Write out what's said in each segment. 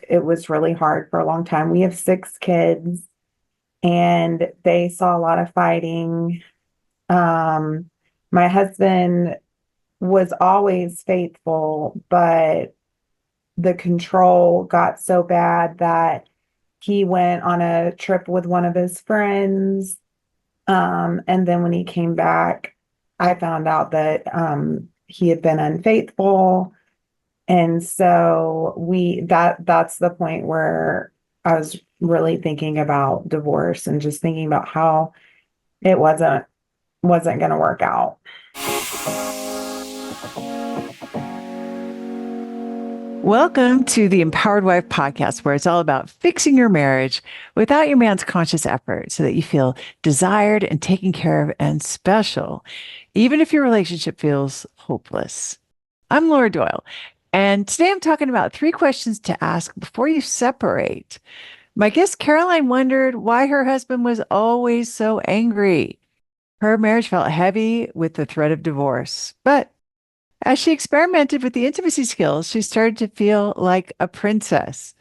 it was really hard for a long time. We have 6 kids, and they saw a lot of fighting. Um, my husband was always faithful, but the control got so bad that he went on a trip with one of his friends. And then when he came back, I found out that he had been unfaithful. And so that's the point where I was really thinking about divorce and just thinking about how it wasn't going to work out. Welcome to the Empowered Wife podcast, where it's all about fixing your marriage without your man's conscious effort so that you feel desired and taken care of and special, even if your relationship feels hopeless. I'm Laura Doyle, and today I'm talking about 3 questions to ask before you separate. My guest Caroline wondered why her husband was always so angry. Her marriage felt heavy with the threat of divorce, but as she experimented with the intimacy skills, she started to feel like a princess.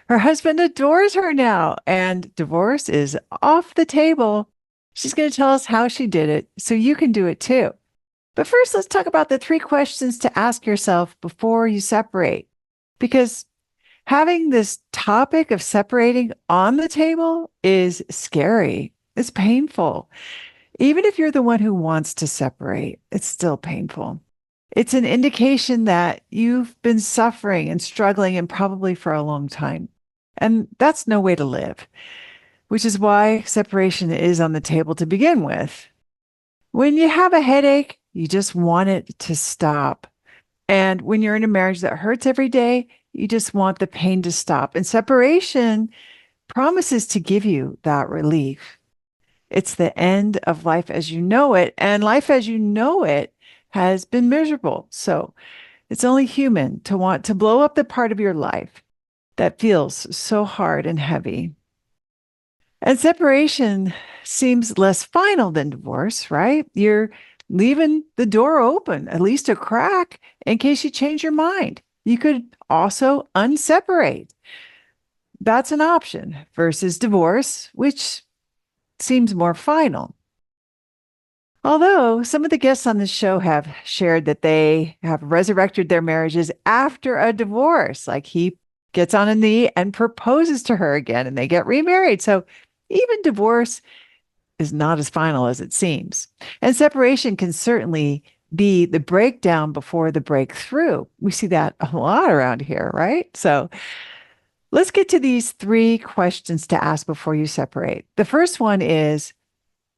Her husband adores her now, and divorce is off the table. She's going to tell us how she did it so you can do it too. But first, let's talk about the 3 questions to ask yourself before you separate. Because having this topic of separating on the table is scary. It's painful. Even if you're the one who wants to separate, it's still painful. It's an indication that you've been suffering and struggling, and probably for a long time. And that's no way to live, which is why separation is on the table to begin with. When you have a headache, you just want it to stop. And when you're in a marriage that hurts every day, you just want the pain to stop. And separation promises to give you that relief. It's the end of life as you know it, and life as you know it has been miserable. So it's only human to want to blow up the part of your life that feels so hard and heavy. And separation seems less final than divorce, right? You're leaving the door open, at least a crack, in case you change your mind. You could also unseparate. That's an option versus divorce, which seems more final. Although some of the guests on this show have shared that they have resurrected their marriages after a divorce, like he gets on a knee and proposes to her again and they get remarried. So even divorce is not as final as it seems. And separation can certainly be the breakdown before the breakthrough. We see that a lot around here, right? So let's get to these 3 questions to ask before you separate. The first one is,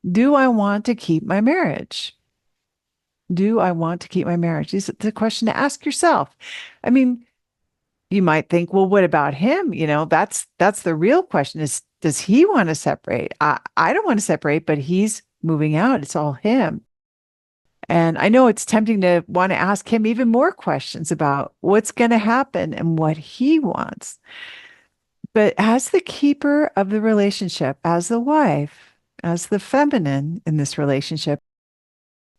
do I want to keep my marriage? Do I want to keep my marriage? This is the question to ask yourself. I mean, you might think, well, what about him? That's the real question is, does he want to separate? I don't want to separate, but he's moving out. It's all him. And I know it's tempting to want to ask him even more questions about what's going to happen and what he wants. But as the keeper of the relationship, as the wife, as the feminine in this relationship,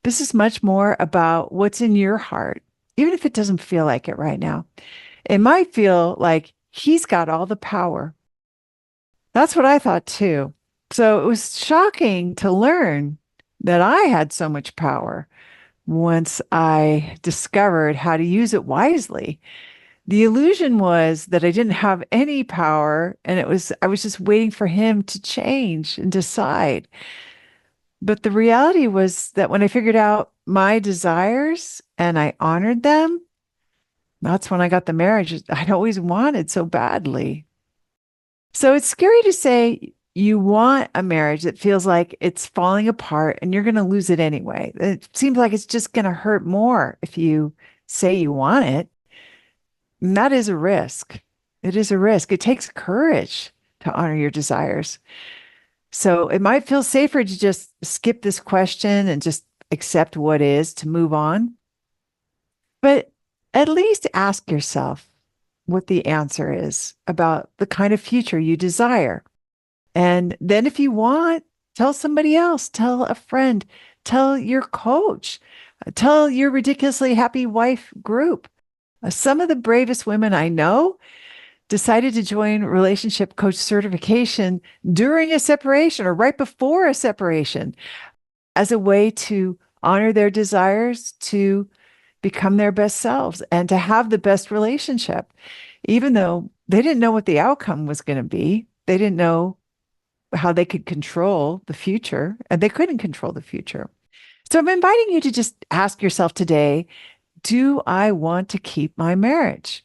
this is much more about what's in your heart, even if it doesn't feel like it right now. It might feel like he's got all the power. That's what I thought too. So it was shocking to learn that I had so much power once I discovered how to use it wisely. The illusion was that I didn't have any power, and I was just waiting for him to change and decide. But the reality was that when I figured out my desires and I honored them, that's when I got the marriage I'd always wanted so badly. So it's scary to say you want a marriage that feels like it's falling apart and you're going to lose it anyway. It seems like it's just going to hurt more if you say you want it. And that is a risk. It is a risk. It takes courage to honor your desires. So it might feel safer to just skip this question and just accept what is to move on. But at least ask yourself what the answer is about the kind of future you desire. And then if you want, tell somebody else, tell a friend, tell your coach, tell your ridiculously happy wife group. Some of the bravest women I know decided to join relationship coach certification during a separation or right before a separation as a way to honor their desires to become their best selves and to have the best relationship, even though they didn't know what the outcome was going to be. They didn't know how they could control the future, and they couldn't control the future. So I'm inviting you to just ask yourself today, do I want to keep my marriage?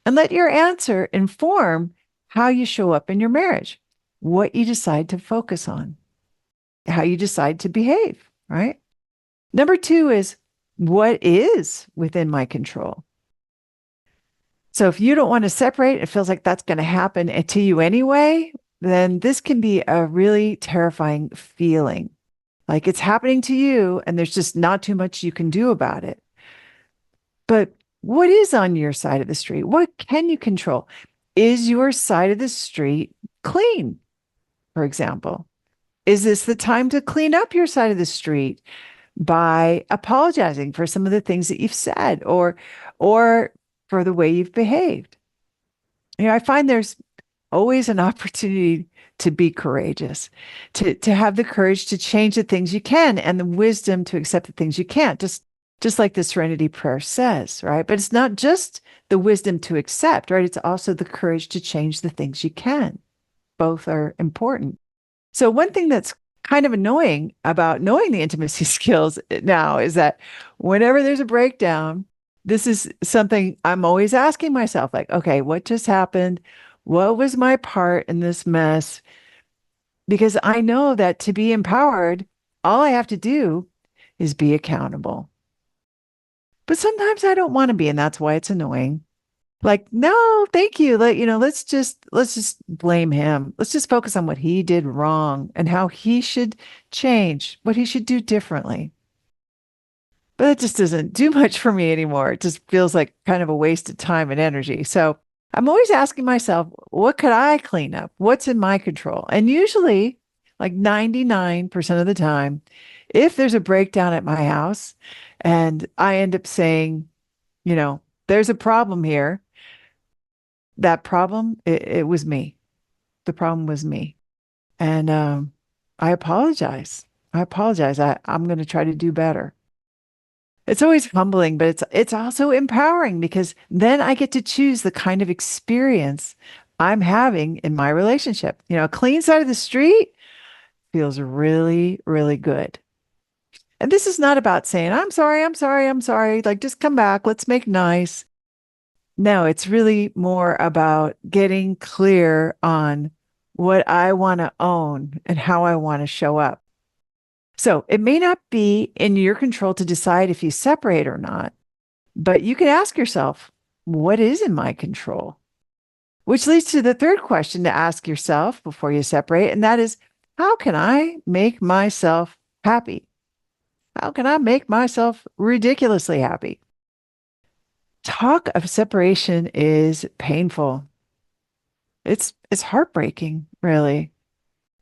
And let your answer inform how you show up in your marriage, what you decide to focus on, how you decide to behave, right? Number two is what is within my control? So if you don't want to separate, it feels like that's going to happen to you anyway, then this can be a really terrifying feeling. Like it's happening to you and there's just not too much you can do about it. But what is on your side of the street? What can you control? Is your side of the street clean, for example? Is this the time to clean up your side of the street by apologizing for some of the things that you've said or for the way you've behaved? I find there's always an opportunity to be courageous, to have the courage to change the things you can and the wisdom to accept the things you can't. Just like the Serenity Prayer says, right? But it's not just the wisdom to accept, right? It's also the courage to change the things you can. Both are important. So one thing that's kind of annoying about knowing the intimacy skills now is that whenever there's a breakdown, this is something I'm always asking myself, like, okay, what just happened? What was my part in this mess? Because I know that to be empowered, all I have to do is be accountable. But sometimes I don't want to be, and that's why it's annoying. Like, no, thank you. Let's just blame him. Let's just focus on what he did wrong and how he should change, what he should do differently. But that just doesn't do much for me anymore. It just feels like kind of a waste of time and energy. So I'm always asking myself, what could I clean up? What's in my control? And usually, like 99% of the time, if there's a breakdown at my house and I end up saying, there's a problem here, that problem, it was me. The problem was me. And I apologize. I apologize. I'm going to try to do better. It's always humbling, but it's also empowering because then I get to choose the kind of experience I'm having in my relationship. A clean side of the street feels really, really good. And this is not about saying, I'm sorry, I'm sorry, I'm sorry. Like, just come back. Let's make nice. No, it's really more about getting clear on what I want to own and how I want to show up. So it may not be in your control to decide if you separate or not, but you can ask yourself, what is in my control? Which leads to the third question to ask yourself before you separate, and that is, how can I make myself happy? How can I make myself ridiculously happy? Talk of separation is painful. It's heartbreaking, really.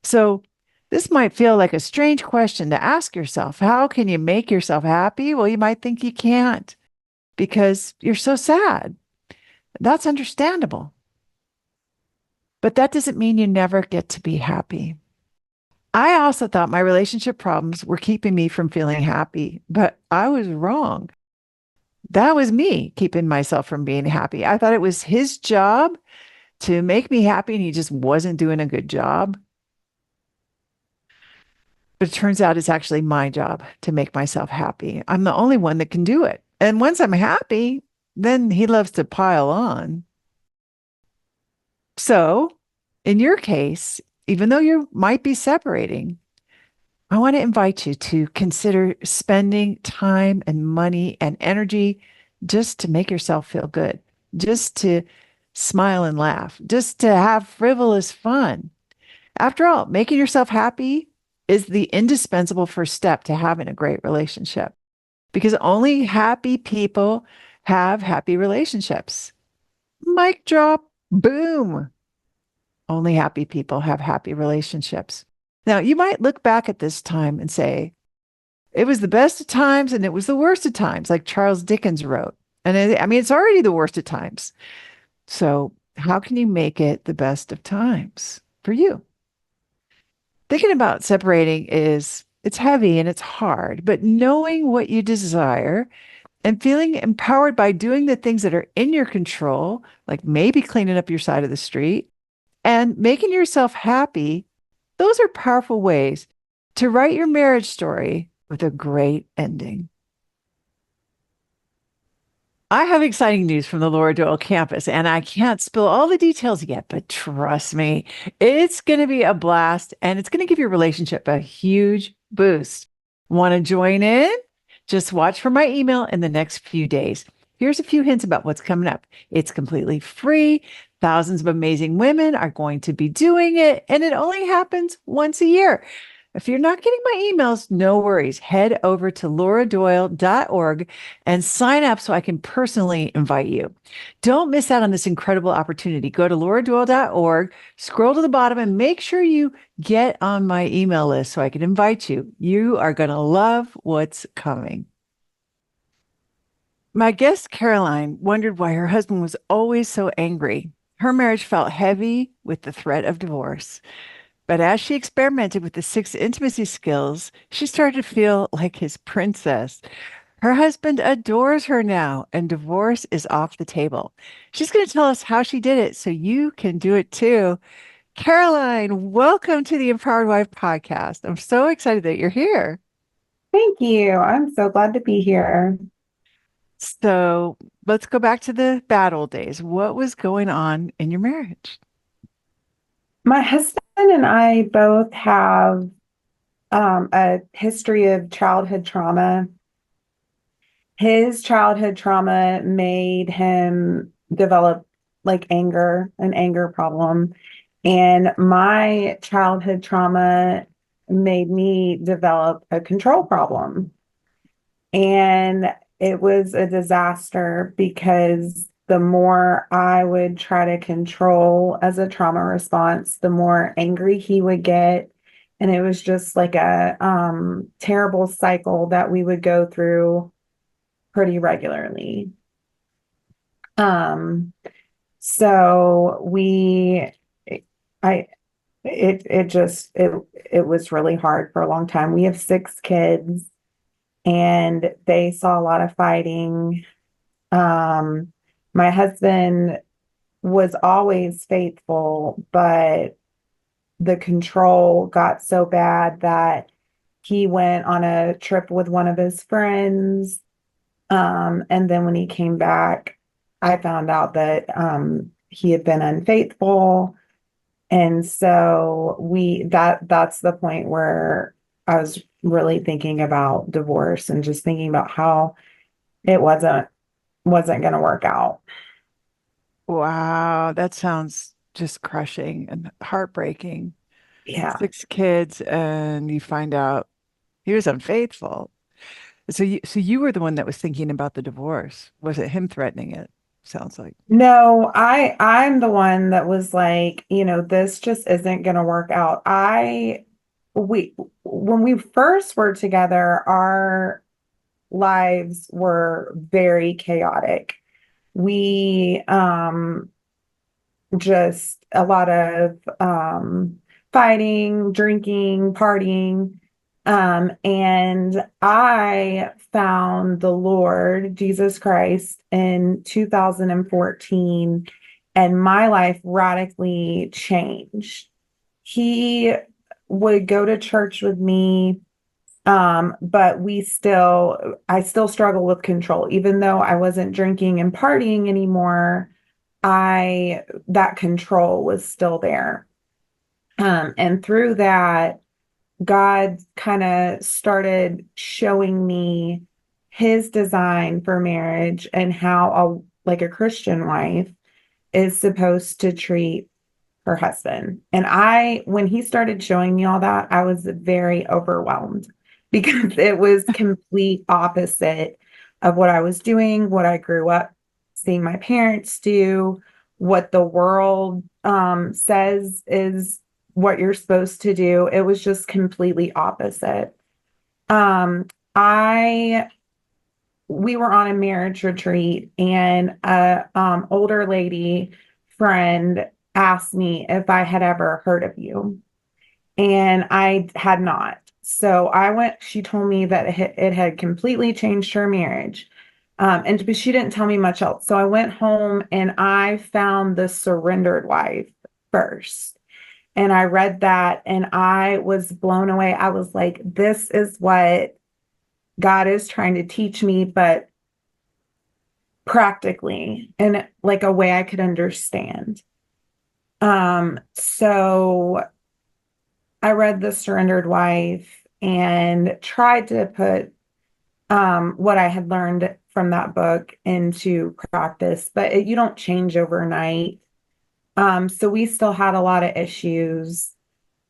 So this might feel like a strange question to ask yourself. How can you make yourself happy? Well, you might think you can't because you're so sad. That's understandable. But that doesn't mean you never get to be happy. I also thought my relationship problems were keeping me from feeling happy, but I was wrong. That was me keeping myself from being happy. I thought it was his job to make me happy, and he just wasn't doing a good job. But it turns out it's actually my job to make myself happy. I'm the only one that can do it. And once I'm happy, then he loves to pile on. So, in your case, even though you might be separating, I want to invite you to consider spending time and money and energy just to make yourself feel good, just to smile and laugh, just to have frivolous fun. After all, making yourself happy is the indispensable first step to having a great relationship because only happy people have happy relationships. Mic drop, boom. Only happy people have happy relationships. Now, you might look back at this time and say, it was the best of times and it was the worst of times, like Charles Dickens wrote. And I mean, it's already the worst of times. So How can you make it the best of times for you? Thinking about separating it's heavy and it's hard, but knowing what you desire and feeling empowered by doing the things that are in your control, like maybe cleaning up your side of the street and making yourself happy, those are powerful ways to write your marriage story with a great ending. I have exciting news from the Laura Doyle campus, and I can't spill all the details yet, but trust me, it's going to be a blast and it's going to give your relationship a huge boost. Want to join in? Just watch for my email in the next few days. Here's a few hints about what's coming up. It's completely free. Thousands of amazing women are going to be doing it, and it only happens once a year. If you're not getting my emails, no worries. Head over to lauradoyle.org and sign up so I can personally invite you. Don't miss out on this incredible opportunity. Go to lauradoyle.org, scroll to the bottom, and make sure you get on my email list so I can invite you. You are going to love what's coming. My guest, Caroline, wondered why her husband was always so angry. Her marriage felt heavy with the threat of divorce. But as she experimented with the 6 intimacy skills, she started to feel like his princess. Her husband adores her now, and divorce is off the table. She's going to tell us how she did it so you can do it too. Caroline, welcome to the Empowered Wife podcast. I'm so excited that you're here. Thank you. I'm so glad to be here. So let's go back to the bad old days. What was going on in your marriage? My husband and I both have a history of childhood trauma. His childhood trauma made him develop like an anger problem. And my childhood trauma made me develop a control problem. And it was a disaster because the more I would try to control as a trauma response, the more angry he would get. And it was just like a terrible cycle that we would go through pretty regularly. Um, so we, I, it was really hard for a long time. We have 6 kids and they saw a lot of fighting. My husband was always faithful, but the control got so bad that he went on a trip with one of his friends. And then when he came back, I found out that he had been unfaithful. And so that's the point where I was really thinking about divorce and just thinking about how it wasn't going to work out. Wow, that sounds just crushing and heartbreaking. Yeah. 6 kids, and you find out he was unfaithful. So you were the one that was thinking about the divorce. Was it him threatening it? Sounds like. No, I'm the one that was like, this just isn't going to work out. We when we first were together, our lives were very chaotic. We just a lot of fighting, drinking, partying. And I found the Lord Jesus Christ in 2014, and my life radically changed. He would go to church with me, but I still struggle with control, even though I wasn't drinking and partying anymore. That control was still there. And through that, God kind of started showing me his design for marriage and how a Christian wife is supposed to treat her husband. And when he started showing me all that, I was very overwhelmed because it was complete opposite of what I was doing, what I grew up seeing my parents do, what the world says is what you're supposed to do. It was just completely opposite. Um, I we were on a marriage retreat and a older lady friend asked me if I had ever heard of you, and I had not. So I went, she told me that it had completely changed her marriage. But she didn't tell me much else. So I went home and I found The Surrendered Wife first. And I read that and I was blown away. I was like, this is what God is trying to teach me, but practically in like a way I could understand. So I read The Surrendered Wife and tried to put what I had learned from that book into practice, but you don't change overnight. So we still had a lot of issues.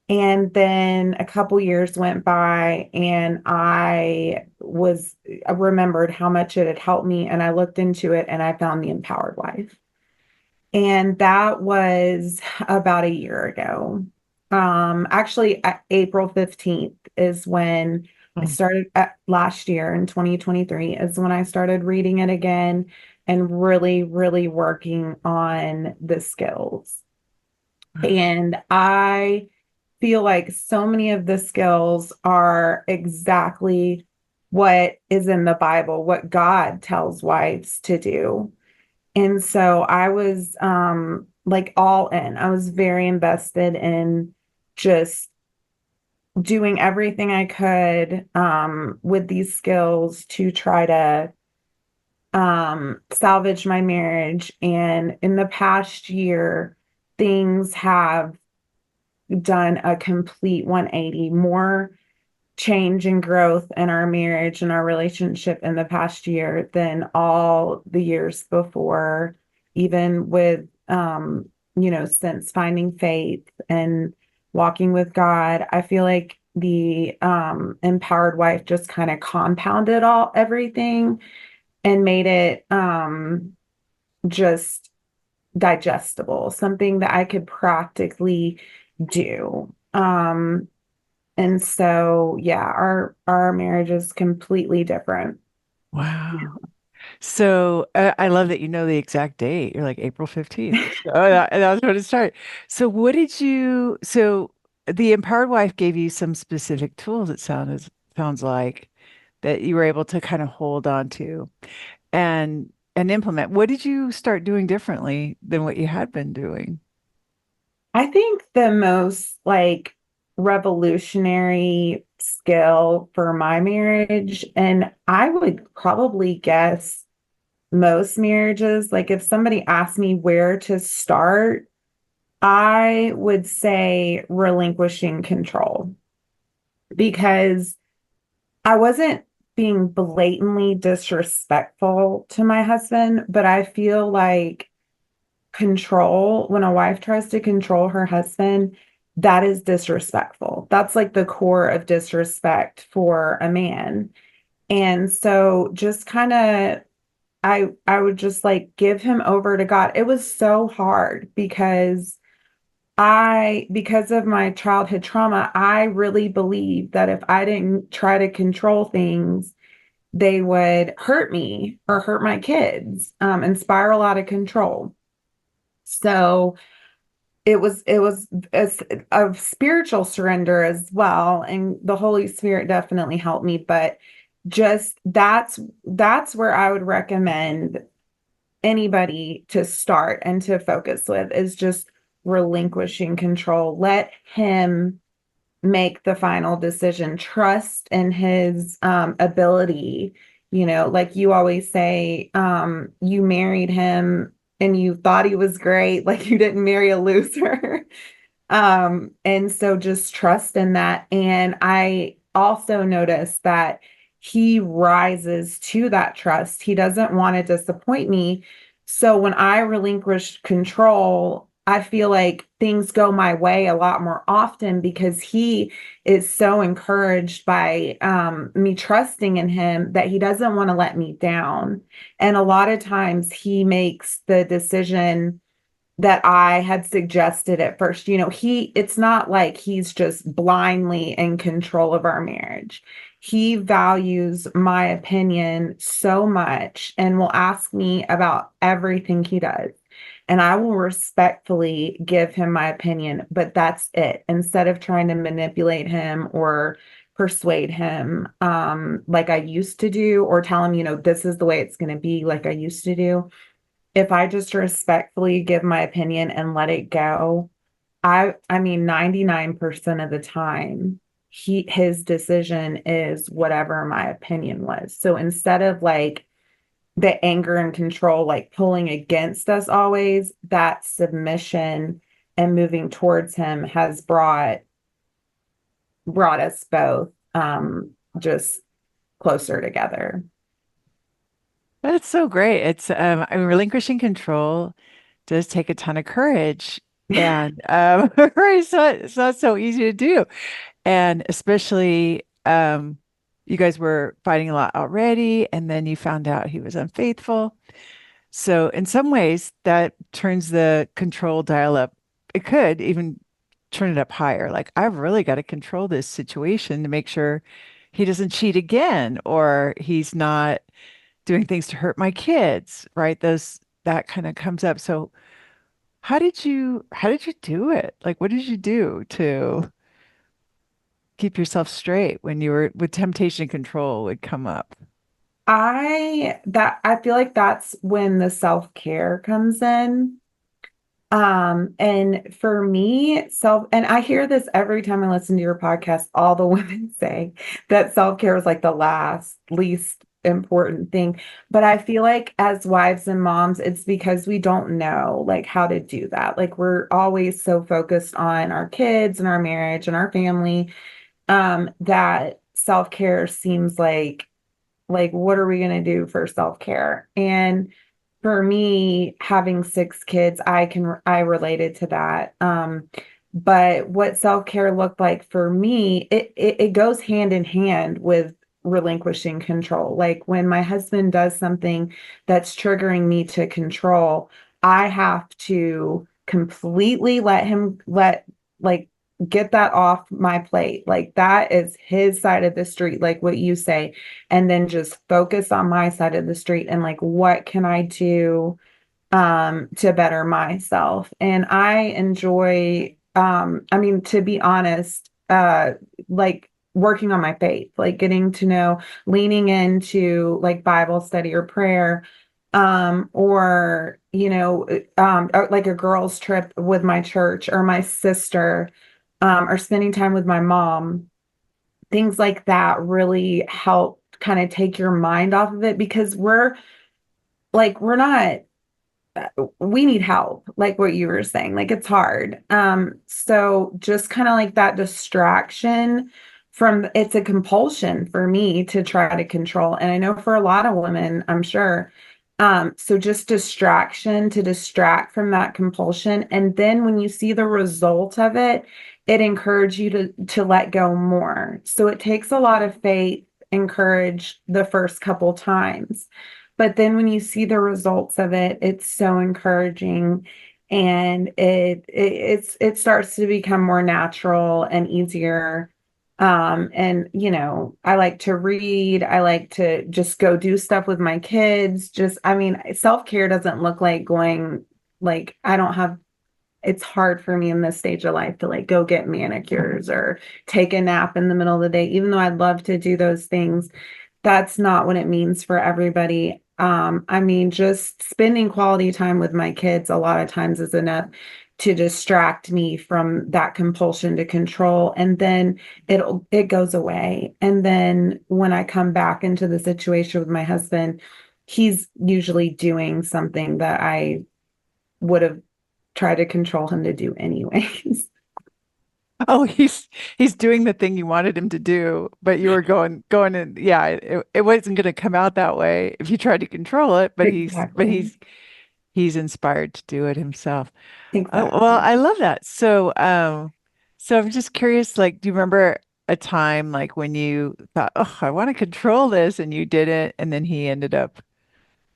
And then a couple years went by, and I remembered how much it had helped me, and I looked into it and I found The Empowered Wife. And that was about a year ago. Actually, April 15th is when I Mm. started last year in 2023 is when I started reading it again and really, really working on the skills. And I feel like so many of the skills are exactly what is in the Bible, what God tells wives to do. And so I was like all in. I was very invested in just doing everything I could with these skills to try to salvage my marriage. And in the past year, things have done a complete 180, more change and growth in our marriage and our relationship in the past year than all the years before, even with, since finding faith and walking with God. I feel like the empowered wife just kind of compounded everything and made it just digestible, something that I could practically do. And so, yeah, our marriage is completely different. Wow. So I love that you know the exact date. You're like April 15th. Oh, that's when it started. So so the Empowered Wife gave you some specific tools, sounds like, that you were able to kind of hold on to and implement. What did you start doing differently than what you had been doing? I think the most like revolutionary skill for my marriage, and I would probably guess most marriages, like if somebody asked me where to start, I would say relinquishing control because I wasn't being blatantly disrespectful to my husband, but I feel like control, when a wife tries to control her husband, that is disrespectful. That's like the core of disrespect for a man. And so just kind of I would just like give him over to God. It was so hard because of my childhood trauma, I really believed that if I didn't try to control things, they would hurt me or hurt my kids, and spiral out of control. So it was a spiritual surrender as well, and the Holy Spirit definitely helped me. But just that's where I would recommend anybody to start and to focus with is just relinquishing control. Let him make the final decision. Trust in his ability. Like you always say, you married him and you thought he was great, like you didn't marry a loser. And so just trust in that. And I also noticed that he rises to that trust. He doesn't want to disappoint me. So when I relinquish control, I feel like things go my way a lot more often because he is so encouraged by me trusting in him that he doesn't want to let me down. And a lot of times he makes the decision that I had suggested at first. It's not like he's just blindly in control of our marriage. He values my opinion so much and will ask me about everything he does. and I will respectfully give him my opinion, but that's it. Instead of trying to manipulate him or persuade him like I used to do, or tell him, this is the way it's going to be like I used to do. If I just respectfully give my opinion and let it go, I mean 99% of the time his decision is whatever my opinion was. So instead of like the anger and control like pulling against us always, that submission and moving towards him has brought us both just closer together. That's so great. I mean, relinquishing control does take a ton of courage. And right, it's not so easy to do. And especially you guys were fighting a lot already, and then you found out he was unfaithful. So in some ways, that turns the control dial up. It could even turn it up higher. Like, I've really got to control this situation to make sure he doesn't cheat again, or he's not doing things to hurt my kids, right? Those that kind of comes up. So how did you do it? Like, what did you do to keep yourself straight when you were with temptation and control would come up? I feel like that's when the self-care comes in. And for me, and I hear this every time I listen to your podcast, all the women say that self-care is like the least important thing. But I feel like as wives and moms, it's because we don't know like how to do that. Like we're always so focused on our kids and our marriage and our family, that self-care seems like what are we going to do for self-care? And for me, having six kids, I related to that. But what self-care looked like for me, it goes hand in hand with relinquishing control. Like when my husband does something that's triggering me to control, I have to completely like get that off my plate. Like that is his side of the street, like what you say, and then just focus on my side of the street and like what can I do to better myself. And I enjoy I mean to be honest, like working on my faith, like getting to know, leaning into like Bible study or prayer, or or like a girls trip with my church or my sister, or spending time with my mom. Things like that really help kind of take your mind off of it because we're not we need help, like what you were saying. Like it's hard. So just kind of like that distraction from it's a compulsion for me to try to control. And I know for a lot of women, I'm sure. So just distraction to distract from that compulsion. And then when you see the result of it, it encourages you to let go more. So it takes a lot of faith and courage the first couple times. But then when you see the results of it, it's so encouraging and it starts to become more natural and easier. And I like to read. I like to just go do stuff with my kids. Just, I mean, self-care doesn't look like going like I don't have it's hard for me in this stage of life to like go get manicures or take a nap in the middle of the day, even though I'd love to do those things. That's not what it means for everybody. I mean, just spending quality time with my kids a lot of times is enough to distract me from that compulsion to control. And then it goes away. And then when I come back into the situation with my husband, he's usually doing something that I would have tried to control him to do anyways. Oh, he's doing the thing you wanted him to do, but you were going and yeah, it wasn't going to come out that way if you tried to control it, but Exactly. he's inspired to do it himself. Oh, well, Exactly. I love that. So I'm just curious, like, do you remember a time like when you thought, "Oh, I want to control this," and you did it, and then he ended up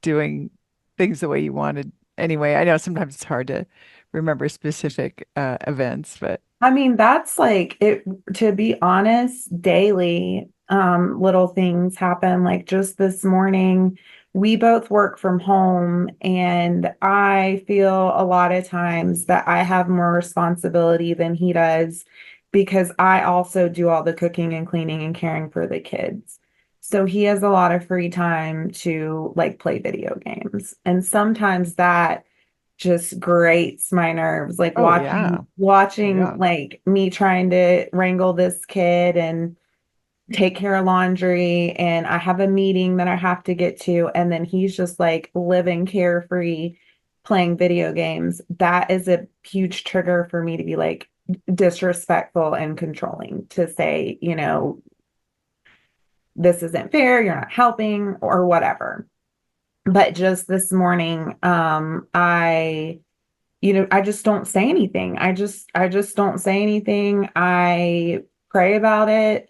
doing things the way you wanted anyway? I know sometimes it's hard to remember specific events, but I mean, that's like it, to be honest, daily little things happen. Like just this morning, we both work from home, and I feel a lot of times that I have more responsibility than he does because I also do all the cooking and cleaning and caring for the kids. So he has a lot of free time to like play video games. And sometimes that just grates my nerves, like Oh yeah. Oh watching yeah. like me trying to wrangle this kid and take care of laundry, and I have a meeting that I have to get to, and then he's just like living carefree playing video games. That is a huge trigger for me to be like disrespectful and controlling, to say, this isn't fair, you're not helping or whatever. But just this morning, I just don't say anything. I just don't say anything. I pray about it.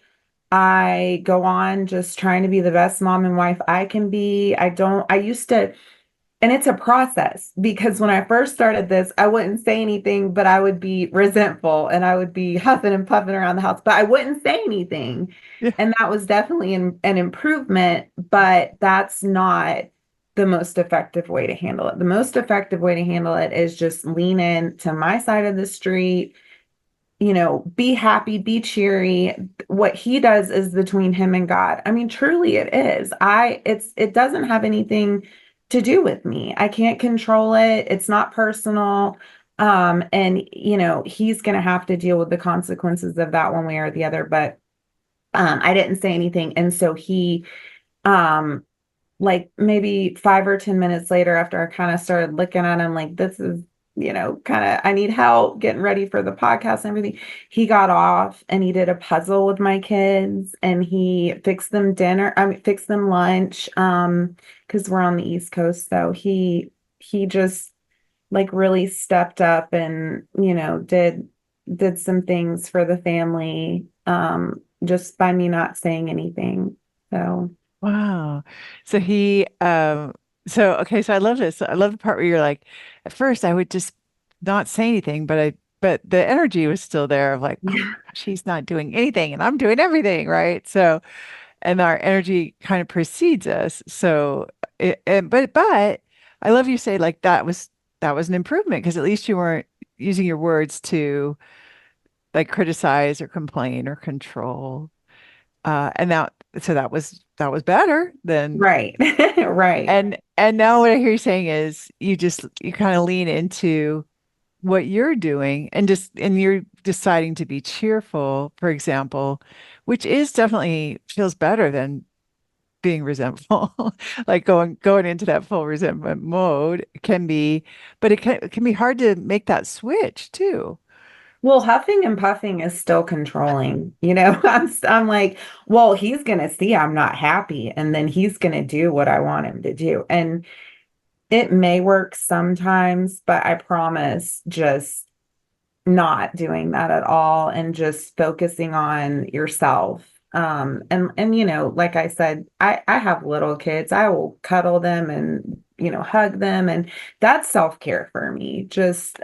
I go on just trying to be the best mom and wife I can be. I used to, and it's a process because when I first started this, I wouldn't say anything, but I would be resentful and I would be huffing and puffing around the house, but I wouldn't say anything. Yeah. And that was definitely an improvement, but that's not the most effective way to handle it. The most effective way to handle it is just lean in to my side of the street, be happy, be cheery. What he does is between him and God. I mean, truly it is. It doesn't have anything to do with me. I can't control it. It's not personal. And he's going to have to deal with the consequences of that one way or the other, but I didn't say anything. And so he um like maybe 5 or 10 minutes later, after I kind of started looking at him like, this is, kind of, I need help getting ready for the podcast and everything. He got off and he did a puzzle with my kids, and he fixed them dinner. I mean, fixed them lunch. Because we're on the East Coast. So he just like really stepped up and, did some things for the family, just by me not saying anything. So Wow. So he so okay, so I love this. I love the part where you're like, at first I would just not say anything, but the energy was still there of like, oh my yeah. gosh, he's not doing anything and I'm doing everything, right? So and our energy kind of precedes us. So but I love you say like that was an improvement because at least you weren't using your words to like criticize or complain or control. And that so that was better than Right. Right. and now what I hear you saying is you kind of lean into what you're doing and you're deciding to be cheerful, for example, which is definitely feels better than being resentful. Like going into that full resentment mode can be, but it can be hard to make that switch too. Well, huffing and puffing is still controlling. I'm like, well, he's gonna see I'm not happy, and then he's gonna do what I want him to do. And it may work sometimes, but I promise just not doing that at all and just focusing on yourself. And like I said, I have little kids. I will cuddle them and, hug them, and that's self-care for me. Just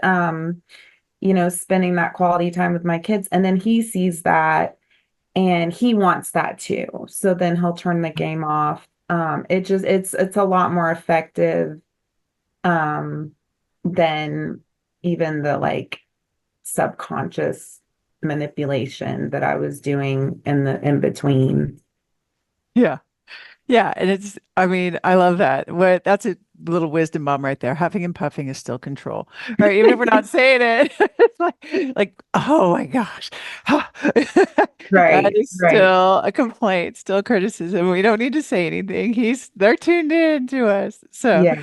spending that quality time with my kids. And then he sees that and he wants that too. So then he'll turn the game off. It's a lot more effective um than even the like subconscious manipulation that I was doing in the in between. Yeah. Yeah, and I mean, I love that. What that's a little wisdom bomb right there. Huffing and puffing is still control. Right? Even if we're not saying it. It's oh my gosh. That Right, is right. still a complaint, still criticism. We don't need to say anything. They're tuned in to us. Yeah.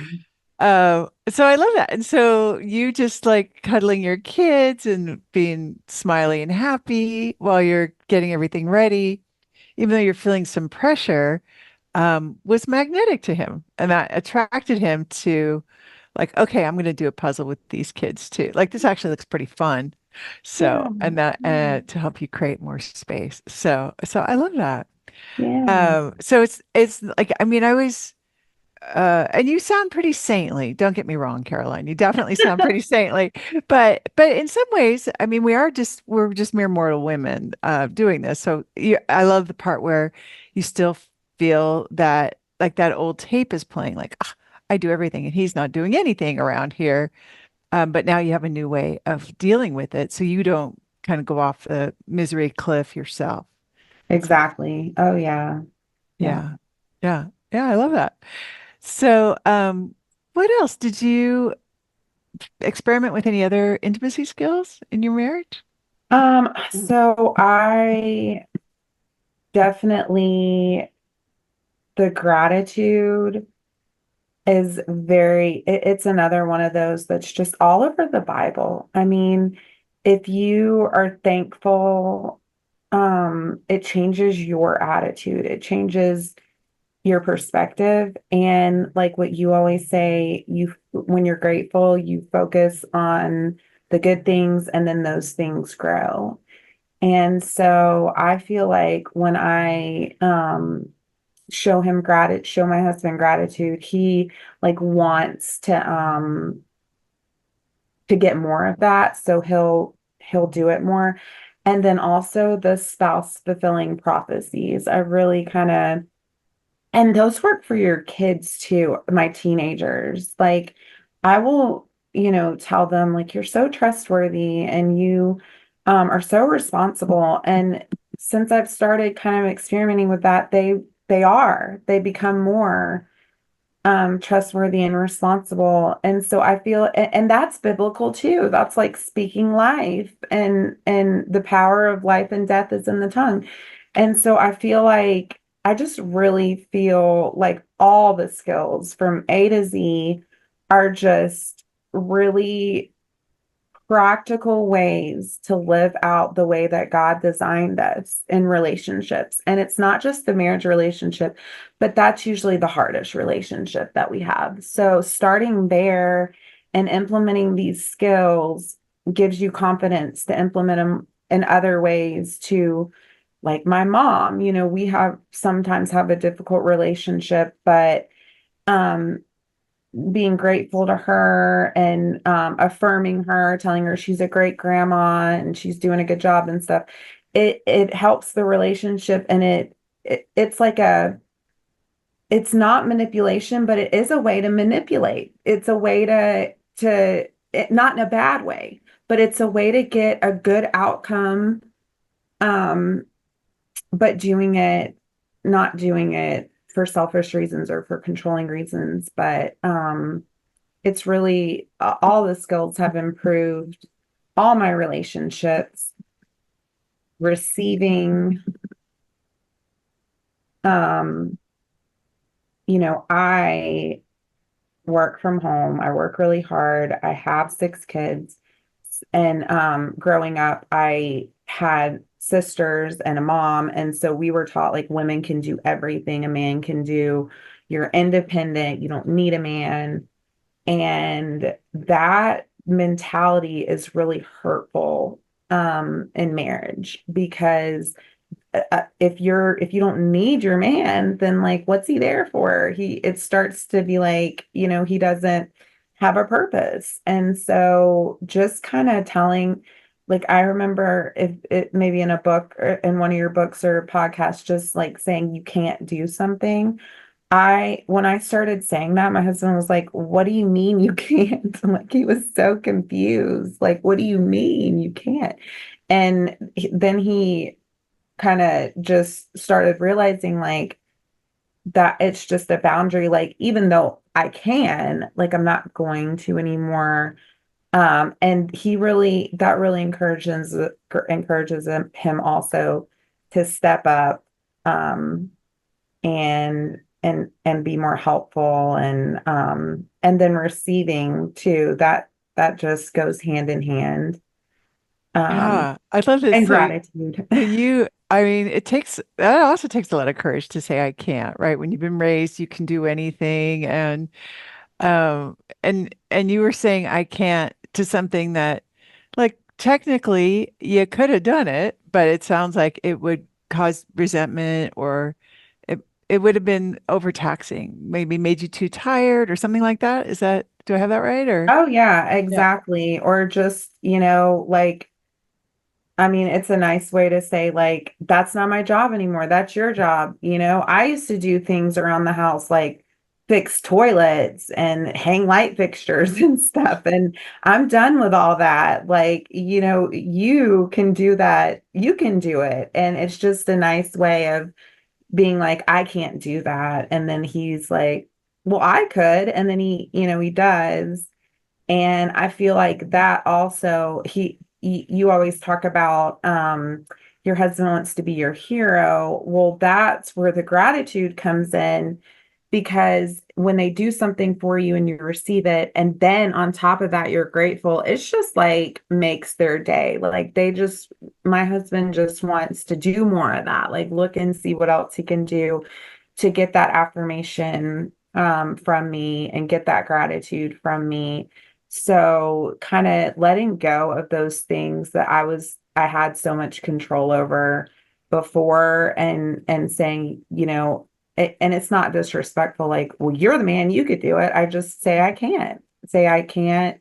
So I love that. And so you just like cuddling your kids and being smiley and happy while you're getting everything ready, even though you're feeling some pressure was magnetic to him. And that attracted him to like, okay, I'm going to do a puzzle with these kids too. Like this actually looks pretty fun. Yeah. So, and that to help you create more space. So I love that. Yeah. So it's like, I mean, I always, and you sound pretty saintly. Don't get me wrong, Caroline. You definitely sound pretty saintly. But in some ways, I mean, we're just mere mortal women doing this. So I love the part where you still feel that like that old tape is playing, like, "Ah, I do everything and he's not doing anything around here." But now you have a new way of dealing with it, so you don't kind of go off the misery cliff yourself. So Exactly. Oh yeah. Yeah. yeah, yeah, yeah, I love that. So, what else did you experiment with? Any other intimacy skills in your marriage? So I definitely, the gratitude is it's another one of those that's just all over the Bible. I mean, if you are thankful, it changes your attitude, it changes your perspective. And like what you always say, when you're grateful, you focus on the good things and then those things grow. And so I feel like when I show my husband gratitude, he like wants to get more of that, so he'll do it more. And then also the spouse fulfilling prophecies. I really kind of, and those work for your kids too, my teenagers. Like I will, tell them like you're so trustworthy and you are so responsible. And since I've started kind of experimenting with that, they become more trustworthy and responsible. And so I feel, and that's biblical too. That's like speaking life, and the power of life and death is in the tongue. And so I feel like I just really feel like all the skills from A to Z are just really practical ways to live out the way that God designed us in relationships. And it's not just the marriage relationship, but that's usually the hardest relationship that we have. So starting there and implementing these skills gives you confidence to implement them in other ways too. Like my mom, we have sometimes have a difficult relationship, but um being grateful to her and affirming her, telling her she's a great grandma and she's doing a good job and stuff. It helps the relationship, and it's like it's not manipulation, but it is a way to manipulate. It's a way not in a bad way, but it's a way to get a good outcome, um, but not doing it for selfish reasons or for controlling reasons, but it's really all the skills have improved all my relationships, receiving, um, I work from home. I work really hard. I have six kids. And growing up, I had sisters and a mom. And so we were taught like women can do everything a man can do. You're independent. You don't need a man. And that mentality is really hurtful in marriage, because if you don't need your man, then like what's he there for? It starts to be like, he doesn't have a purpose. And so just kind of telling, like I remember if it maybe in a book or in one of your books or podcasts, just like saying you can't do something. When I started saying that, my husband was like, "What do you mean you can't?" Like he was so confused. Like, "What do you mean you can't?" And then he kind of just started realizing like that it's just a boundary. Like even though I can, like I'm not going to anymore. And that really encourages him also to step up, and be more helpful, and then receiving too, that just goes hand in hand, um Yeah, I'd love to and say. gratitude. So I mean, that also takes a lot of courage to say I can't, right? When you've been raised, you can do anything. And you were saying I can't to something that, like, technically you could have done it, but it sounds like it would cause resentment, or it it would have been overtaxing, maybe made you too tired or something like that. Do I have that right? Or Oh yeah, yeah. exactly. Or just, like I mean, it's a nice way to say, like, that's not my job anymore. That's your job. I used to do things around the house like fix toilets and hang light fixtures and stuff. And I'm done with all that. Like, you can do that. You can do it. And it's just a nice way of being like, I can't do that. And then he's like, well, I could. And then he does. And I feel like that also, you always talk about your husband wants to be your hero. Well, that's where the gratitude comes in, because when they do something for you and you receive it, and then on top of that, you're grateful, it's just like makes their day. Like my husband just wants to do more of that, like look and see what else he can do to get that affirmation from me and get that gratitude from me. So kind of letting go of those things that I had so much control over before, and saying, and it's not disrespectful, like, well, you're the man, you could do it. I just say I can't,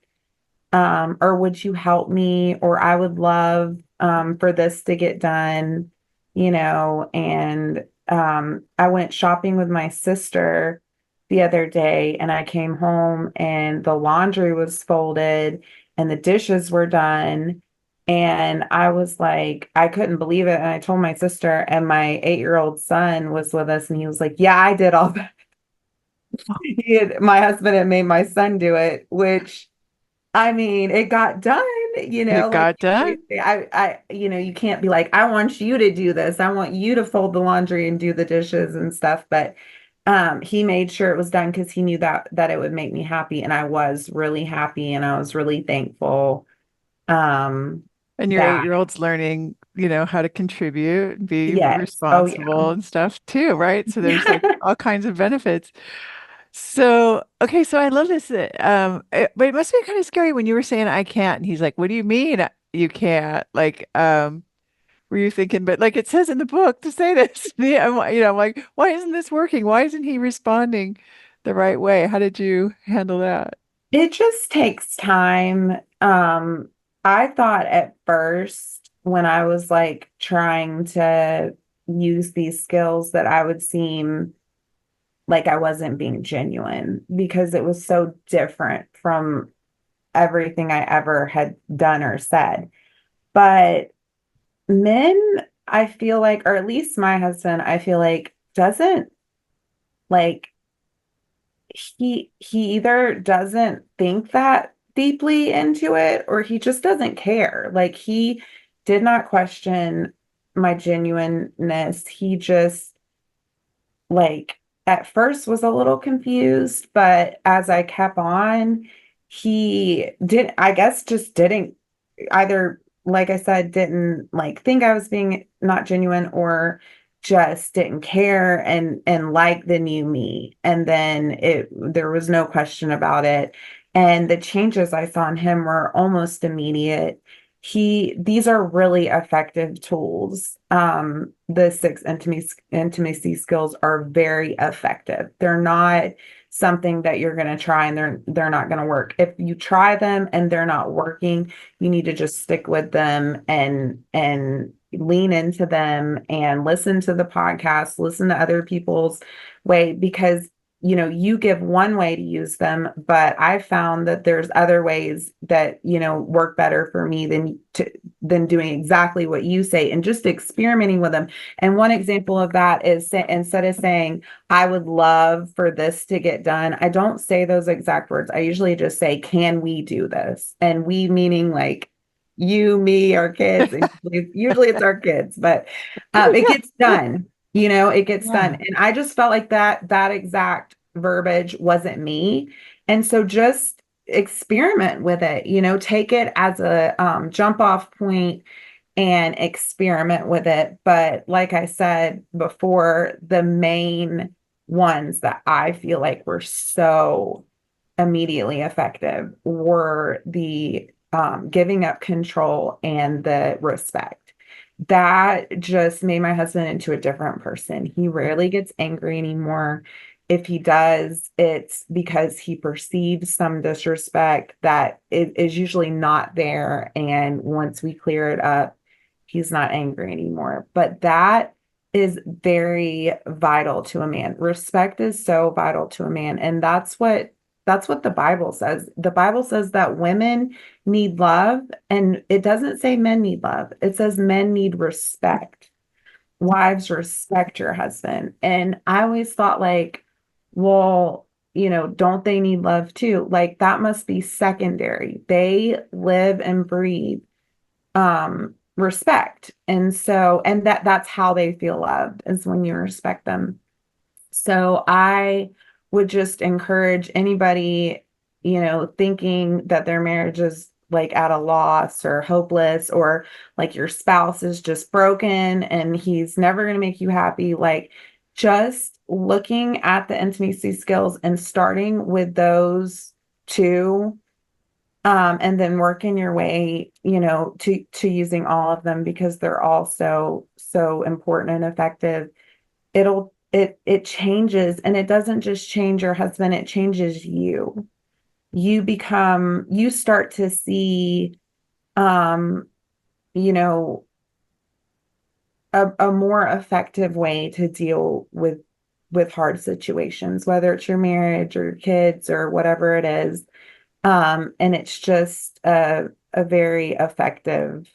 or would you help me? Or I would love for this to get done, and I went shopping with my sister the other day, and I came home and the laundry was folded and the dishes were done. And I was like, I couldn't believe it. And I told my sister, and my 8-year-old son was with us, and he was like, yeah, I did all that. My husband had made my son do it, which, I mean, it got done, It like got done. you can't be like, I want you to do this. I want you to fold the laundry and do the dishes and stuff. But he made sure it was done because he knew that it would make me happy. And I was really happy and I was really thankful. Um, And your that, 8-year-old's learning, how to contribute, be yes. Oh, yeah. responsible and stuff too, right? So there's like Yeah. all kinds of benefits. So, okay, so I love this. But it must be kind of scary when you were saying I can't. And he's like, what do you mean you can't? Like, were you thinking, but like it says in the book to say this? Yeah, I'm like, why isn't this working? Why isn't he responding the right way? How did you handle that? It just takes time. I thought at first when I was like trying to use these skills that I would seem like I wasn't being genuine, because it was so different from everything I ever had done or said. But men, I feel like, or at least my husband, I feel like doesn't like he either doesn't think that deeply into it, or he just doesn't care. Like, he did not question my genuineness. He just, like, at first was a little confused, but as I kept on, he did, I guess, just didn't either, like I said, didn't like think I was being not genuine, or just didn't care, and like the new me. And then there was no question about it. And the changes I saw in him were almost immediate. These are really effective tools. The six intimacy skills are very effective. They're not something that you're going to try and they're not going to work. If you try them and they're not working, you need to just stick with them and lean into them and listen to the podcast, listen to other people's way, because you give one way to use them, but I found that there's other ways that work better for me than doing exactly what you say, and just experimenting with them. And one example of that is, instead of saying, I would love for this to get done, I don't say those exact words. I usually just say, can we do this? And we meaning like you, me, our kids. And usually it's our kids, but it gets done. It gets done. Yeah. And I just felt like that exact verbiage wasn't me. And so just experiment with it, take it as a jump off point and experiment with it. But like I said before, the main ones that I feel like were so immediately effective were the giving up control and the respect. That just made my husband into a different person. He rarely gets angry anymore. If he does, it's because he perceives some disrespect that is usually not there. And once we clear it up, he's not angry anymore. But that is very vital to a man. Respect is so vital to a man. And that's what the Bible says. The Bible says that women need love, and it doesn't say men need love. It says men need respect. Wives, respect your husband. And I always thought, like, well, don't they need love too? Like, that must be secondary. They live and breathe respect. And so, and that's how they feel loved, is when you respect them. So I would just encourage anybody, thinking that their marriage is like at a loss or hopeless, or like your spouse is just broken and he's never going to make you happy. Like, just looking at the intimacy skills and starting with those two, and then working your way, to using all of them, because they're all so important and effective. It changes, and it doesn't just change your husband, it changes you. You start to see, um, you know, a more effective way to deal with hard situations, whether it's your marriage or your kids or whatever it is. And it's just a very effective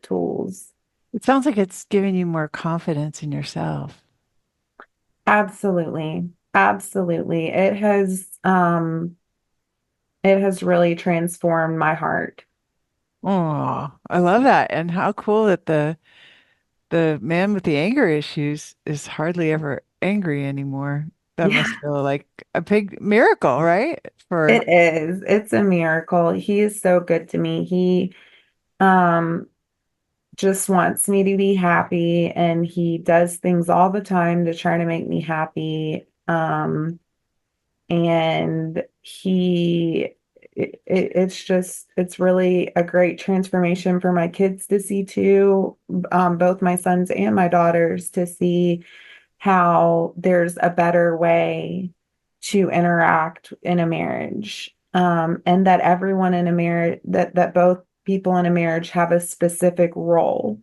tools. It sounds like it's giving you more confidence in yourself. Absolutely. Absolutely. It has really transformed my heart. Oh, I love that. And how cool that the man with the anger issues is hardly ever angry anymore. That Yeah, must feel like a big miracle, right? For it is. It's a miracle. He is so good to me. He um just wants me to be happy, and he does things all the time to try to make me happy. And it's really a great transformation for my kids to see too, both my sons and my daughters, to see how there's a better way to interact in a marriage, and that everyone in a marriage, that both people in a marriage have a specific role.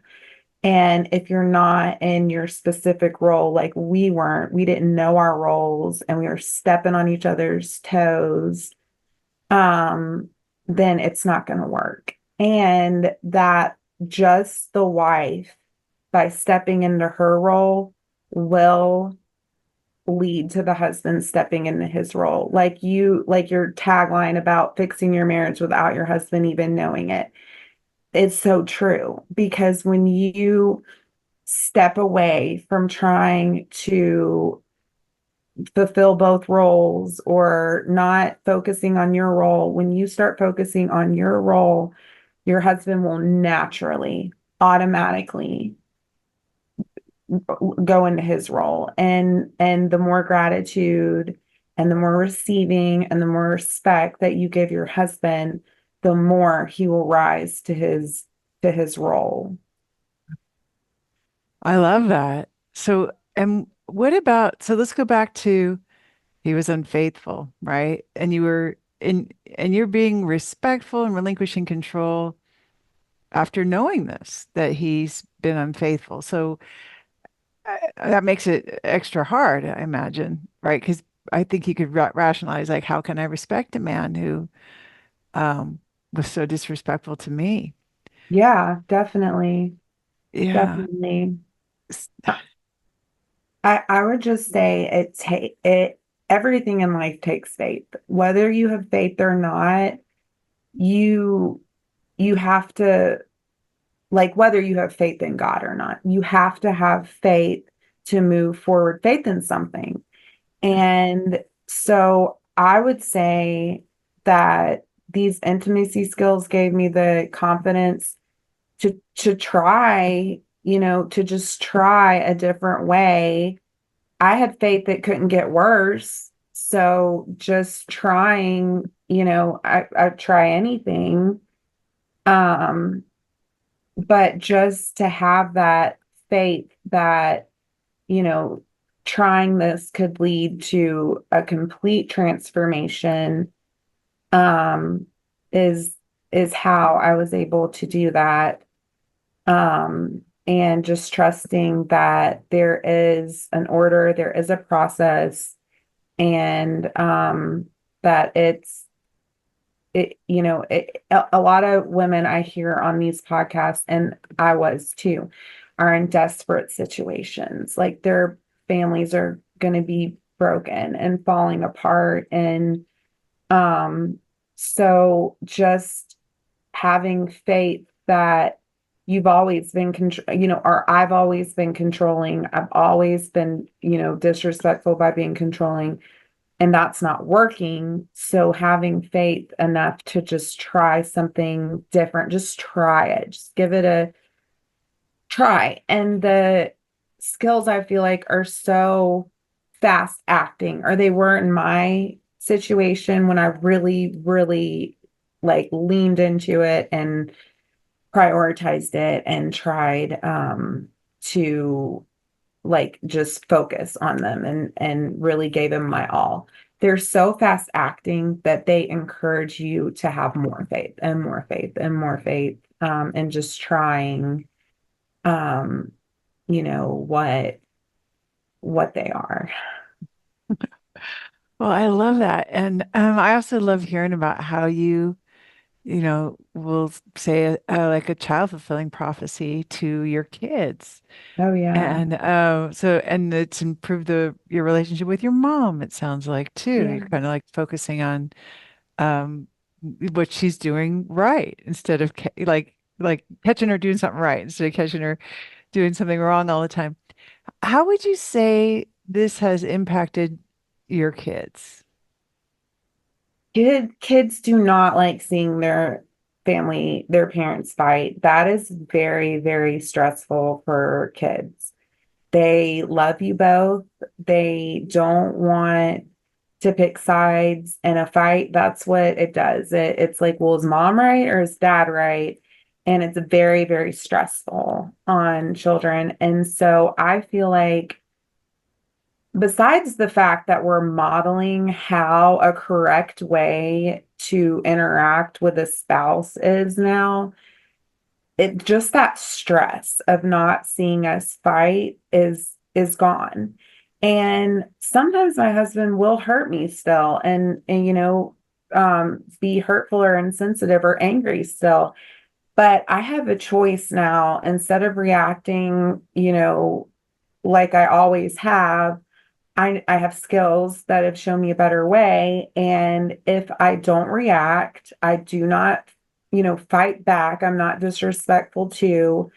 And if you're not in your specific role, like we didn't know our roles and we were stepping on each other's toes, um, then it's not going to work. And that just the wife, by stepping into her role, will lead to the husband stepping into his role. Like your tagline about fixing your marriage without your husband even knowing it. It's so true, because when you step away from trying to fulfill both roles, or not focusing on your role, when you start focusing on your role, your husband will naturally, automatically go into his role. And the more gratitude and the more receiving and the more respect that you give your husband, the more he will rise to his role. I love that. So, and what about, so let's go back to he was unfaithful, right? And you were in, and you're being respectful and relinquishing control after knowing this, that he's been unfaithful. So that makes it extra hard, I imagine, right? Because I think you could rationalize, like, how can I respect a man who um, was so disrespectful to me? Yeah, definitely. Yeah. Definitely. I would just say it everything in life takes faith. Whether you have faith or not, you you have to, like, whether you have faith in God or not, you have to have faith to move forward, faith in something. And so I would say that these intimacy skills gave me the confidence to try, to just try a different way. I had faith that couldn't get worse. So just trying, I try anything. Um, but just to have that faith that, you know, trying this could lead to a complete transformation, um, is is how I was able to do that. And just trusting that there is an order, there is a process, and that a lot of women I hear on these podcasts, and I was too, are in desperate situations. Like their families are going to be broken and falling apart. And um, so just having faith that you've always been or I've always been controlling. I've always been, disrespectful by being controlling, and that's not working. So having faith enough to just try something different, just try it, just give it a try. And the skills I feel like are so fast acting, or they were in my situation when I really, really like leaned into it and prioritized it and tried to like just focus on them and really gave them my all. They're so fast acting that they encourage you to have more faith and more faith and more faith, and just trying um what they are. Well, I love that. And I also love hearing about how will say like a child fulfilling prophecy to your kids. Oh yeah. And and it's improved your relationship with your mom, it sounds like too. Yeah. You're kind of like focusing on um what she's doing right instead of like catching her doing something right instead of catching her doing something wrong all the time. How would you say this has impacted your kids? Kids do not like seeing their parents fight. That is very, very stressful for kids. They love you both. They don't want to pick sides in a fight. That's what it does. It's like, well, is mom right or is dad right? And it's very, very stressful on children. And so I feel like, besides the fact that we're modeling how a correct way to interact with a spouse is now, it just that stress of not seeing us fight is gone. And sometimes my husband will hurt me still, and be hurtful or insensitive or angry still. But I have a choice now. Instead of reacting, like I always have, I have skills that have shown me a better way. And if I don't react, I do not, fight back, I'm not disrespectful to,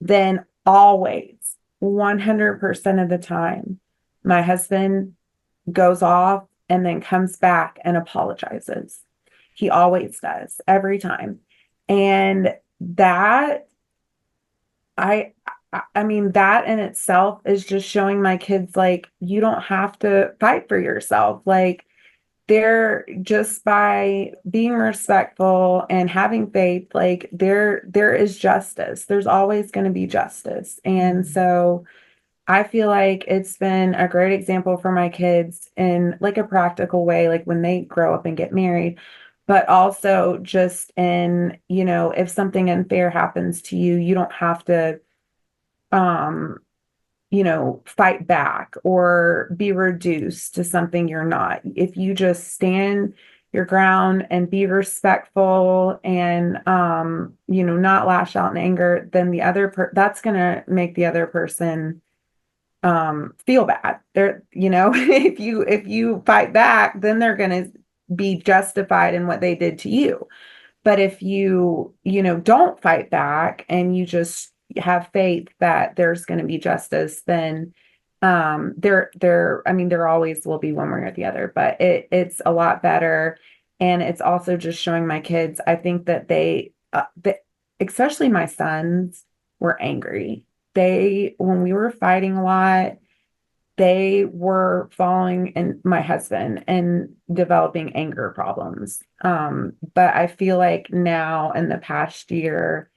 then always, 100% of the time, my husband goes off and then comes back and apologizes. He always does, every time. And that I I mean, that in itself is just showing my kids, like, you don't have to fight for yourself. Like, they're just by being respectful and having faith, like there is justice. There's always going to be justice. And Mhm. so I feel like it's been a great example for my kids in like a practical way, like when they grow up and get married, but also just in, if something unfair happens to you, you don't have to um fight back or be reduced to something you're not. If you just stand your ground and be respectful and not lash out in anger, then that's going to make the other person feel bad. They're, if you fight back, then they're going to be justified in what they did to you. But if don't fight back and you just have faith that there's going to be justice, then I mean, there always will be one way or the other, but it's a lot better. And it's also just showing my kids, I think that especially my sons, were angry. When we were fighting a lot, they were following in my husband and developing anger problems. But I feel like now in the past year,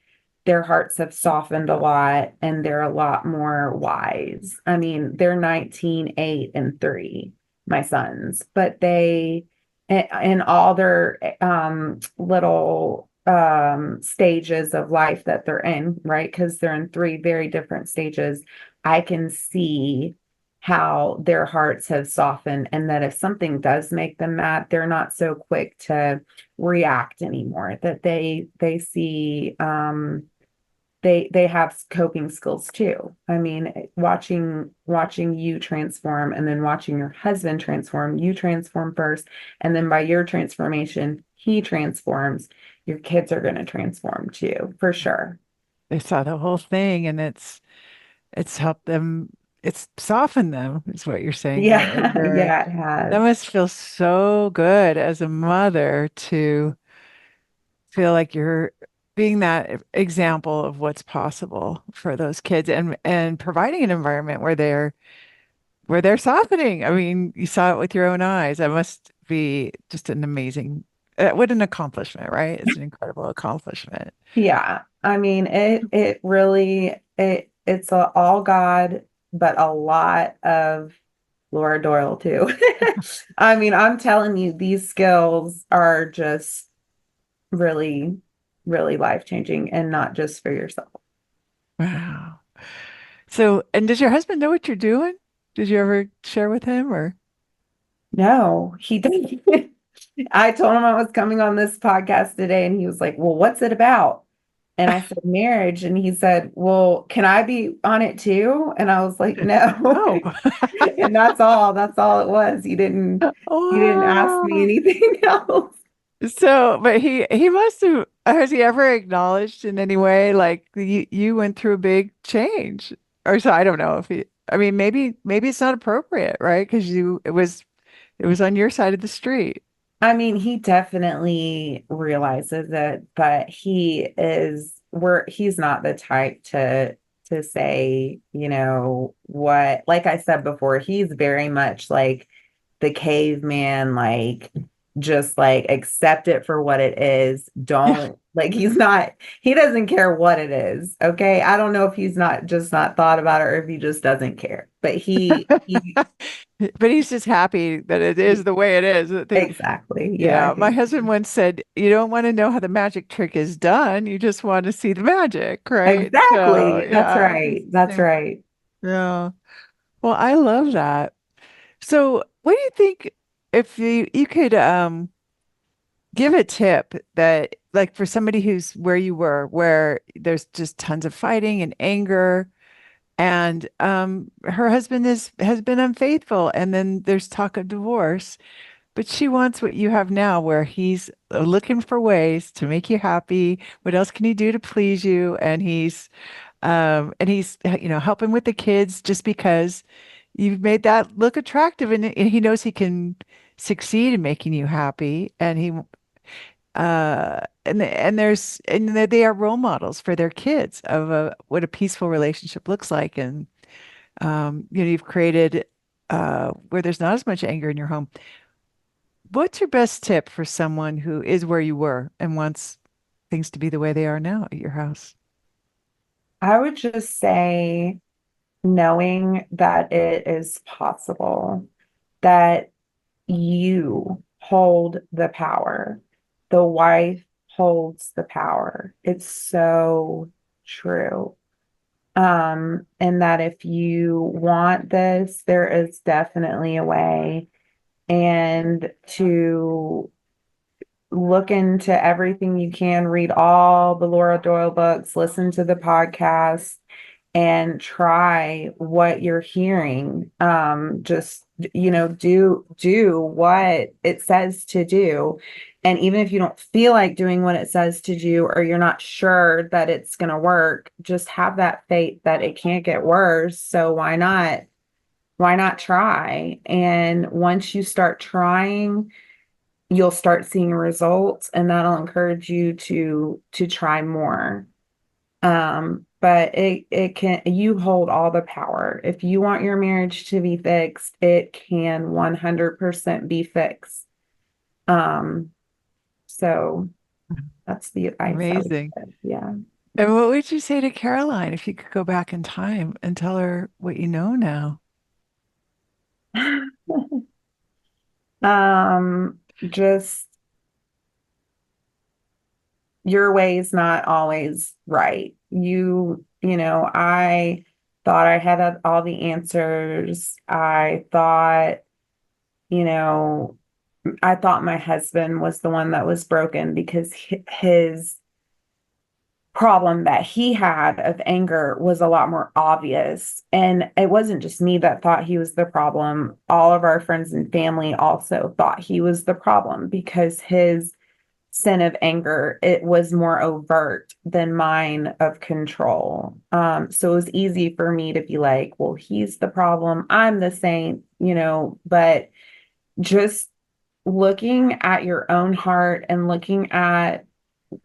their hearts have softened a lot and they're a lot more wise. I mean, they're 19, 8, and 3, my sons, but they, in all their little stages of life that they're in, right? Because they're in three very different stages. I can see how their hearts have softened, and that if something does make them mad, they're not so quick to react anymore. That they see they have coping skills too. I mean, watching you transform and then watching your husband transform, you transform first, and then by your transformation, he transforms. Your kids are going to transform too, for sure. They saw the whole thing and it's helped them, it's softened them, is what you're saying, their Yeah, anger. yeah, it That has. must feel so good as a mother to feel like you're being that example of what's possible for those kids and providing an environment where they're softening. I mean, you saw it with your own eyes. That must be just an amazing, what an accomplishment, right? It's an incredible accomplishment. Yeah. I mean, it really it's all God, but a lot of Laura Doyle too. I mean, I'm telling you, these skills are just really, really life-changing and not just for yourself. Wow. So, and does your husband know what you're doing? Did you ever share with him or? No, he didn't. I told him I was coming on this podcast today, and he was like, "Well, what's it about?" And I said, "Marriage." And he said, "Well, can I be on it too?" And I was like, "No." Oh, And that's all. That's all it was. He didn't ask me wow. anything else. So, but he must have, has he ever acknowledged in any way like you went through a big change? Or so I don't know if he, I mean, maybe it's not appropriate, right? Because it was on your side of the street. I mean, he definitely realizes it, but he's not the type to say, what, like I said before, he's very much like the caveman, like just like accept it for what it is. Don't like he doesn't care what it is. Okay. I don't know if he's not just not thought about it or if he just doesn't care. But he But he's just happy that it is the way it is. exactly. Yeah, I Yeah, my think husband once said, you don't want to know how the magic trick is done. You just want to see the magic, right? So, exactly. That's yeah, right. it's the That's same. right. Yeah. Well, I love that. So, what do you think if you could give a tip that like for somebody who's where you were, where there's just tons of fighting and anger and her husband is has been unfaithful and then there's talk of divorce. But she wants what you have now, where he's looking for ways to make you happy. What else can he do to please you? And he's, helping with the kids just because you've made that look attractive and he knows he can succeed in making you happy. And they are role models for their kids of what a peaceful relationship looks like. And, you've created, where there's not as much anger in your home. What's your best tip for someone who is where you were and wants things to be the way they are now at your house? I would just say knowing that it is possible, that you hold the power. The wife holds the power. It's so true. And that if you want this, there is definitely a way. And to look into everything you can, read all the Laura Doyle books, listen to the podcast, and try what you're hearing. Just do what it says to do. And even if you don't feel like doing what it says to do, or you're not sure that it's going to work, just have that faith that it can't get worse. So why not try? And once you start trying, you'll start seeing results, and that'll encourage you to try more. But it can, you hold all the power. If you want your marriage to be fixed, it can 100% be fixed. Um, so that's the advice I would Amazing. give. Yeah. And what would you say to Caroline if you could go back in time and tell her what you know now? Just your way's not always right. I thought I had all the answers. You know, I thought my husband was the one that was broken because his problem that he had of anger was a lot more obvious. And it wasn't just me that thought he was the problem. All of our friends and family also thought he was the problem because his sin of anger, it was more overt than mine of control. So it was easy for me to be like, well, he's the problem, I'm the saint, but just looking at your own heart and looking at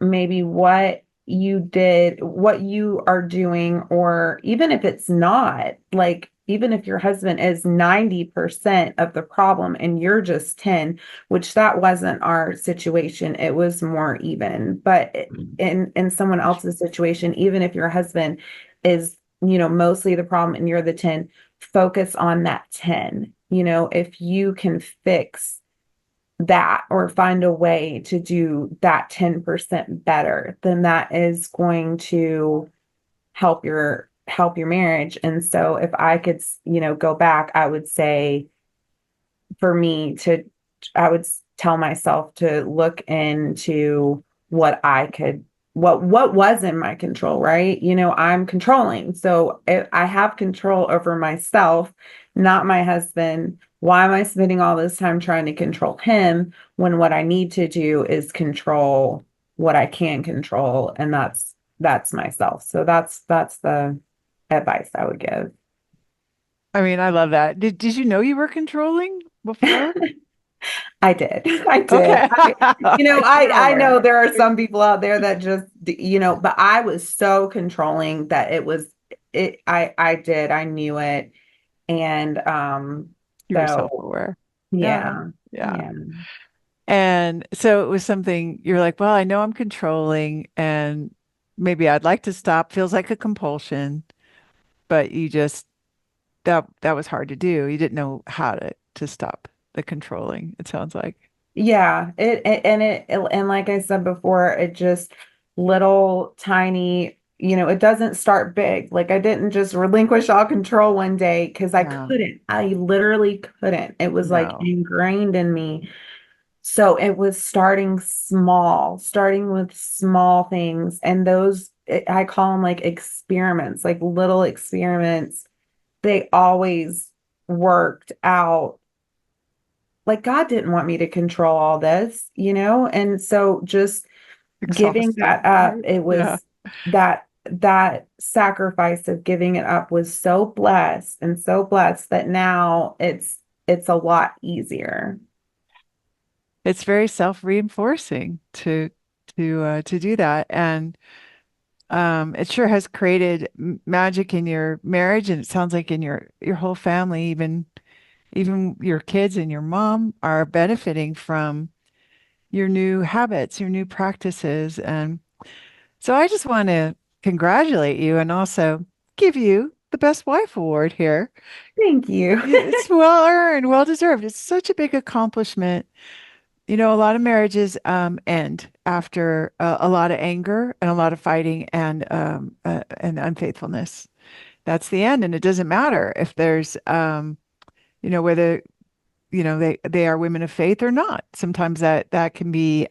maybe what you did, what you are doing, or even if it's not, like, even if your husband is 90% of the problem and you're just 10, which that wasn't our situation, it was more even. But in someone else's situation, even if your husband is, mostly the problem and you're the 10, focus on that 10. If you can fix that or find a way to do that 10% better, then that is going to help your marriage. And so if I could, go back, I would say for me to I would tell myself to look into what I could what was in my control, right? I'm controlling. So if I have control over myself, not my husband. Why am I spending all this time trying to control him when what I need to do is control what I can control, and that's myself. So that's the advice I would give. I mean, I love that. Did you know you were controlling before? I did. I did. Okay. You were I know aware. there are some people out there that just, but I was so controlling that I knew it. And You were so self-aware. Yeah. yeah. Yeah. Yeah. And so it was something you're like, well, I know I'm controlling and maybe I'd like to stop. Feels like a compulsion, but you just that was hard to do. You didn't know how to stop the controlling, it sounds like. Yeah, and like I said before, it just little tiny, it doesn't start big. Like I didn't just relinquish all control one day because I No, couldn't. I literally couldn't. It was like no. ingrained in me. So it was starting small, starting with small things. And I call them like experiments, like little experiments. They always worked out. Like God didn't want me to control all this, And so just giving that Exhausting, up, right? it Yeah. was that sacrifice of giving it up was so blessed that now it's a lot easier. It's very self-reinforcing to do that. And it sure has created magic in your marriage, and it sounds like in your whole family, even your kids and your mom are benefiting from your new habits, your new practices. And so I just want to congratulate you and also give you the Best Wife Award here. Thank you. It's well earned, well deserved. It's such a big accomplishment. You know, a lot of marriages end after a lot of anger and a lot of fighting and unfaithfulness. That's the end, and it doesn't matter if there's whether they are women of faith or not. Sometimes that can be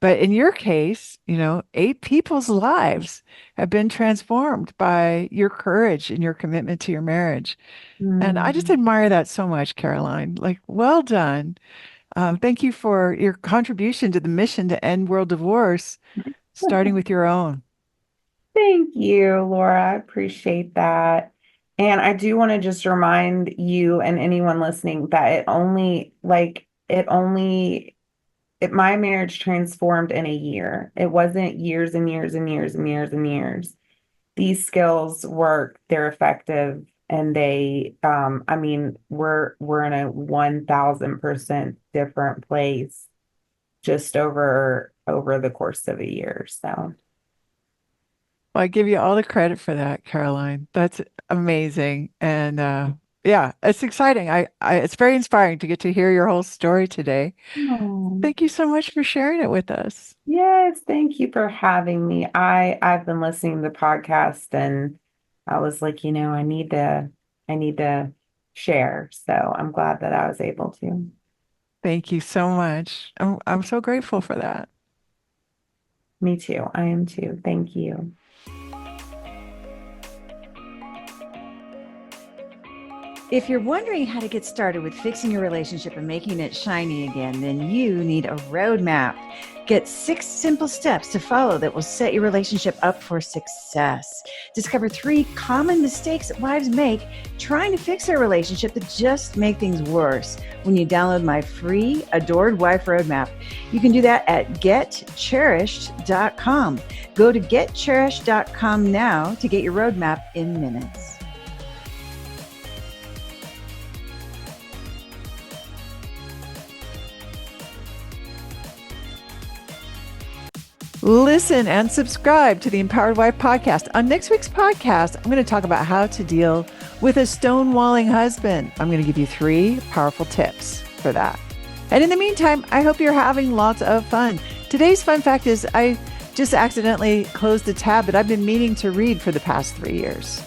but in your case, 8 people's lives have been transformed by your courage and your commitment to your marriage. And I just Mm. admire that so much, Caroline. Like, well done. Thank you for your contribution to the mission to end world divorce, starting with your own. Thank you, Laura. I appreciate that. And I do want to just remind you and anyone listening that my marriage transformed in a year. It wasn't years and years and years and years and years. These skills work, they're effective, and I mean, we're in a 1000% different place just over the course of a year. So Well, I give you all the credit for that, Caroline. That's amazing. And Yeah, it's exciting. It's very inspiring to get to hear your whole story today. Oh, Thank you so much for sharing it with us. yes, thank you for having me. I've been listening to the podcast and I was like, I need to share. So I'm glad that I was able to. Thank you so much. I'm so grateful for that. Me too. I am too. Thank you. If you're wondering how to get started with fixing your relationship and making it shiny again, then you need a roadmap. Get 6 simple steps to follow that will set your relationship up for success. Discover 3 common mistakes that wives make trying to fix their relationship that just make things worse when you download my free Adored Wife Roadmap. You can do that at getcherished.com. Go to getcherished.com now to get your roadmap in minutes. Listen and subscribe to the Empowered Wife podcast. On next week's podcast, I'm going to talk about how to deal with a stonewalling husband. I'm going to give you 3 powerful tips for that. And in the meantime, I hope you're having lots of fun. Today's fun fact is I just accidentally closed the tab that I've been meaning to read for the past 3 years.